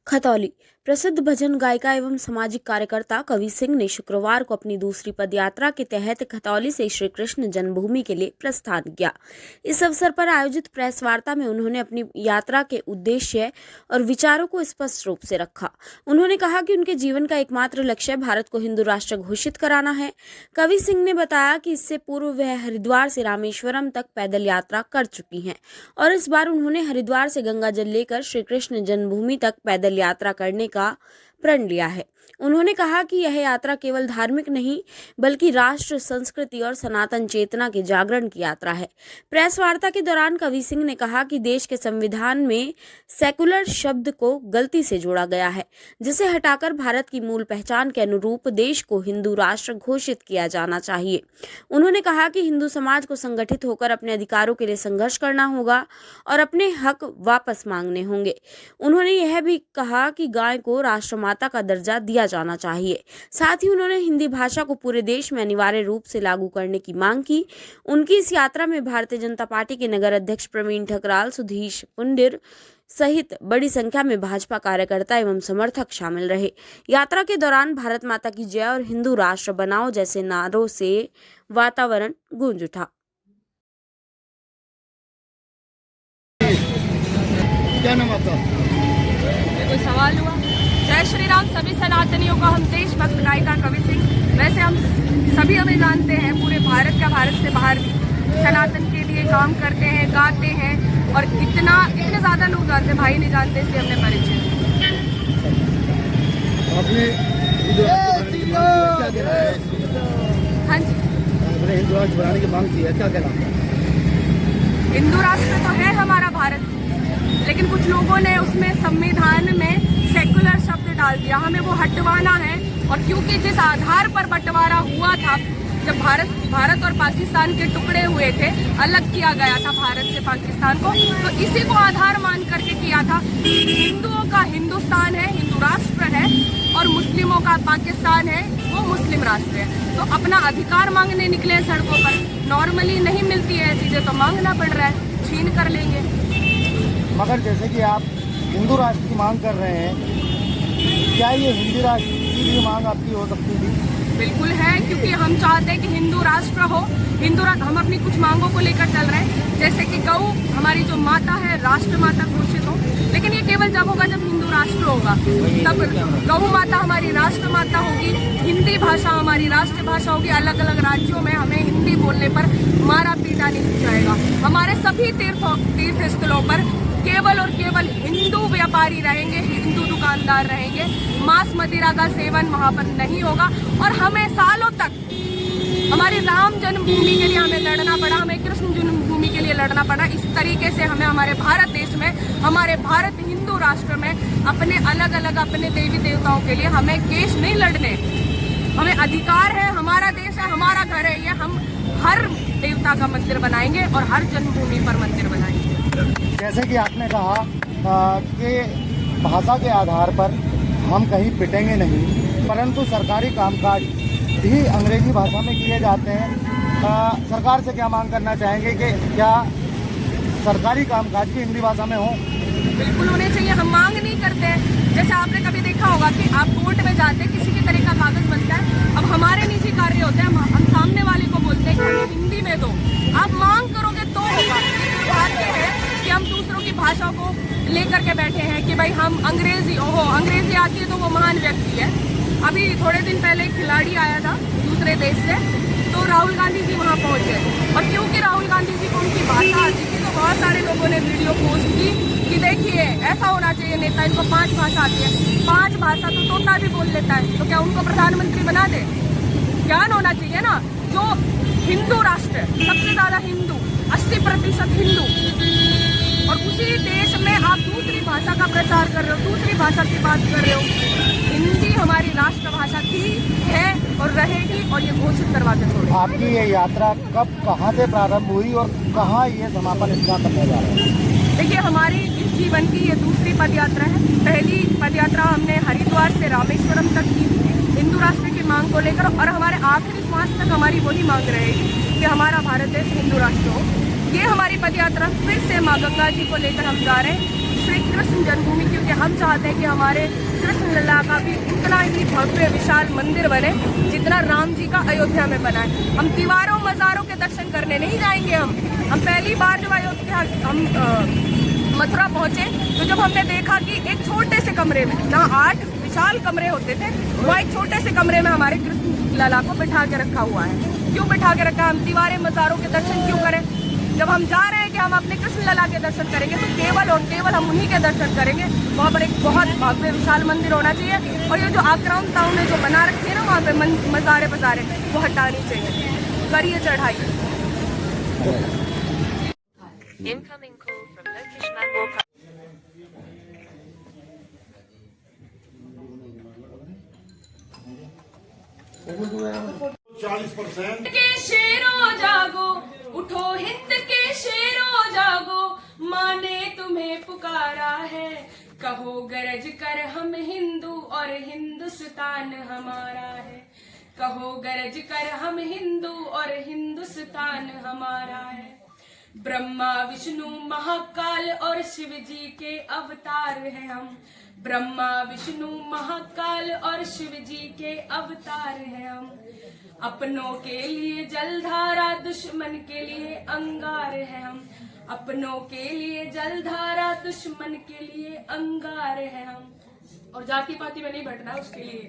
खतौली। प्रसिद्ध भजन गायिका एवं सामाजिक कार्यकर्ता कवि सिंह ने शुक्रवार को अपनी दूसरी पदयात्रा के तहत खतौली से श्री कृष्ण जन्मभूमि के लिए प्रस्थान किया। इस अवसर पर आयोजित प्रेस वार्ता में उन्होंने अपनी यात्रा के उद्देश्य और विचारों को स्पष्ट रूप से रखा। उन्होंने कहा कि उनके जीवन का एकमात्र लक्ष्य भारत को हिंदू राष्ट्र घोषित कराना है। कवि सिंह ने बताया कि इससे पूर्व वह हरिद्वार से रामेश्वरम तक पैदल यात्रा कर चुकी हैं और इस बार उन्होंने हरिद्वार से गंगा जल लेकर श्री कृष्ण जन्मभूमि तक पैदल यात्रा करने का प्रण लिया है। उन्होंने कहा कि यह यात्रा केवल धार्मिक नहीं बल्कि राष्ट्र, संस्कृति और सनातन चेतना के जागरण की यात्रा है। प्रेस वार्ता के दौरान कवि सिंह ने कहा कि देश के संविधान में सेकुलर शब्द को गलती से जोड़ा गया है, जिसे हटाकर भारत की मूल पहचान के अनुरूप देश को हिंदू राष्ट्र घोषित किया जाना चाहिए। उन्होंने कहा कि हिंदू समाज को संगठित होकर अपने अधिकारों के लिए संघर्ष करना होगा और अपने हक वापस मांगने होंगे। उन्होंने यह भी कहा कि गाय को राष्ट्रमाता का दर्जा दिया जाना चाहिए। साथ ही उन्होंने हिंदी भाषा को पूरे देश में अनिवार्य रूप से लागू करने की मांग की। उनकी इस यात्रा में भारतीय जनता पार्टी के नगर अध्यक्ष प्रवीण ठकराल, सुधीश पुंडिर सहित बड़ी संख्या में भाजपा कार्यकर्ता एवं समर्थक शामिल रहे। यात्रा के दौरान भारत माता की जय और हिंदू राष्ट्र बनाओ जैसे नारों से वातावरण गूंज उठा। क्या नाम आपका? कोई सवाल हुआ? जय श्री राम सभी सनातनियों को। हम देशभक्त गायिका कवि सिंह। वैसे हम सभी हमें जानते हैं, पूरे भारत का, भारत से बाहर भी सनातन के लिए काम करते हैं, गाते हैं और इतने ज़्यादा लोग जानते हैं, भाई नहीं जानते, इसलिए हमने परिचय। आपने हिंदू राष्ट्र बनाने की मांग की है, क्या कहना है? हाँ जी, आपने हिंदू राष्ट्र बनाने की मांग की है, क्या कहना है? हिंदू राष्ट्र तो है हमारा भारत, लेकिन कुछ लोगों ने उसमें संविधान में सेकुलर शब्द डाल दिया। हमें वो हटवाना है और क्योंकि जिस आधार पर बंटवारा हुआ था, जब भारत और पाकिस्तान के टुकड़े हुए थे, अलग किया गया था भारत से पाकिस्तान को, तो इसी को आधार मान करके किया था। हिंदुओं का हिंदुस्तान है, हिंदू राष्ट्र है, और मुस्लिमों का पाकिस्तान है, वो मुस्लिम राष्ट्र है। तो अपना अधिकार मांगने निकले सड़कों पर। नॉर्मली नहीं मिलती है चीज़ें तो मांगना पड़ रहा है, छीन कर लेंगे। मगर जैसे कि आप हिंदू राष्ट्र की मांग कर रहे हैं, क्या ये हिंदू राष्ट्र की भी मांग आपकी हो सकती थी? बिल्कुल है, क्योंकि हम चाहते हैं कि हिंदू राष्ट्र हो। हम अपनी कुछ मांगों को लेकर चल रहे हैं, जैसे कि गौ हमारी जो माता है, राष्ट्र माता घोषित हो। लेकिन ये केवल जब होगा जब हिंदू राष्ट्र होगा, तब गौ माता हमारी राष्ट्र माता होगी। हिंदी भाषा हमारी राष्ट्र भाषा होगी। अलग अलग राज्यों में हमें हिंदी बोलने पर मारा पीटा नहीं जाएगा। हमारे सभी तीर्थ स्थलों पर केवल और केवल हिंदू व्यापारी रहेंगे, हिंदू दुकानदार रहेंगे। मांस मदिरा का सेवन वहाँ पर नहीं होगा। और हमें सालों तक हमारी राम जन्मभूमि के लिए हमें लड़ना पड़ा, हमें कृष्ण जन्मभूमि के लिए लड़ना पड़ा। इस तरीके से हमें हमारे भारत देश में, हमारे भारत हिंदू राष्ट्र में अपने अलग अलग अपने देवी देवताओं के लिए हमें केस नहीं लड़ने। हमें अधिकार है, हमारा देश है, हमारा घर है, ये हम हर देवता का मंदिर बनाएंगे और हर जन्मभूमि पर मंदिर बनाएंगे। जैसे कि आपने कहा कि भाषा के आधार पर हम कहीं पिटेंगे नहीं, परंतु सरकारी कामकाज भी अंग्रेजी भाषा में किए जाते हैं। सरकार से क्या मांग करना चाहेंगे कि क्या सरकारी कामकाज भी हिंदी भाषा में हो? बिल्कुल होने चाहिए। हम मांग नहीं करते हैं। जैसे आपने कभी देखा होगा कि आप कोर्ट में जाते हैं, किसी भी तरह का कागज बनता है, अब हमारे निजी कार्य होते हैं, हम सामने वाले को बोलते हैं कि हमें हिंदी में दो। आप मांग करोगे तो होगा। दुर्भाग्य है कि हम दूसरों की भाषा को लेकर के बैठे हैं कि भाई हम अंग्रेजी आती है तो वो महान व्यक्ति है। अभी थोड़े दिन पहले एक खिलाड़ी आया था दूसरे देश से, तो राहुल गांधी जी वहाँ पहुँचे, और क्योंकि राहुल गांधी जी को उनकी भाषा आती थी तो बहुत सारे लोगों ने वीडियो पोस्ट की कि देखिए ऐसा होना चाहिए नेता, इनको 5 भाषा आती है। 5 भाषा तो तोता भी बोल लेता है, तो क्या उनको प्रधानमंत्री बना दे? ज्ञान होना चाहिए ना। जो हिंदू राष्ट्र, सबसे ज़्यादा हिंदू, 80% हिंदू, और उसी देश में आप दूसरी भाषा का प्रचार कर रहे हो, दूसरी भाषा की बात कर रहे हो। हिंदी हमारी राष्ट्रभाषा थी, है और रहेगी, और ये घोषित करवा के छोड़ो। आपकी ये यात्रा कब, कहाँ से प्रारंभ हुई और कहाँ ये समापन इसका करने जा रहा है? देखिए, हमारी इस जीवन की ये दूसरी पदयात्रा है। पहली पदयात्रा हमने हरिद्वार से रामेश्वरम तक की थी हिंदू राष्ट्र की मांग को लेकर, और हमारे आखिरी श्वास तक हमारी वही मांग रहेगी कि हमारा भारत देश हिंदू राष्ट्र हो। ये हमारी पदयात्रा फिर से माँ गंगा जी को लेकर हम जा रहे हैं। श्री कृष्ण जन्मभूमि, क्योंकि हम चाहते हैं कि हमारे कृष्ण लला का भी उतना ही भव्य विशाल मंदिर बने जितना राम जी का अयोध्या में बना है। हम दीवारों मज़ारों के दर्शन करने नहीं जाएंगे। हम पहली बार जब अयोध्या हम मथुरा पहुंचे तो जब हमने देखा कि एक छोटे से कमरे में, ना 8 विशाल कमरे होते थे, वहाँ एक छोटे से कमरे में हमारे कृष्ण लला को बिठा के रखा हुआ है। क्यों बिठा के रखा है? हम दीवारें मज़ारों के दर्शन क्यों करें? जब हम जा रहे हैं कि हम अपने कृष्ण लला के दर्शन करेंगे तो केवल और केवल हम उन्हीं के दर्शन करेंगे। वहाँ पर एक बहुत भव्य विशाल मंदिर होना चाहिए और ये जो आक्राउंड टाउन ने जो बना रखी है ना वहाँ पे मज़ारे बज़ारे, वो हटानी चाहिए। करिए चढ़ाई। Incoming call from Lokesh Manwalker. के शेरों जागो, उठो हिंद के शेरों जागो, माँ ने तुम्हें पुकारा है। कहो गरज कर हम हिंदू और हिंदुस्तान हमारा है। कहो गरज कर हम हिंदू और हिंदुस्तान हमारा है। ब्रह्मा विष्णु महाकाल और शिव जी के अवतार हैं हम। ब्रह्मा विष्णु महाकाल और शिव जी के अवतार हैं हम। अपनों के लिए जलधारा, दुश्मन के लिए अंगार है हम। अपनों के लिए जलधारा, दुश्मन के लिए अंगार है हम। और जाति पाति में नहीं बैठना उसके लिए।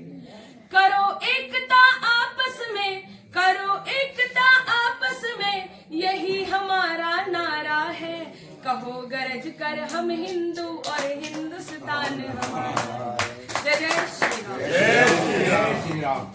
करो एकता आपस में, करो एकता आपस में, यही हमारा नारा है। कहो गरज कर हम हिंदू और हिंदुस्तान हमारा। जय जय श्री राम। जय श्री राम।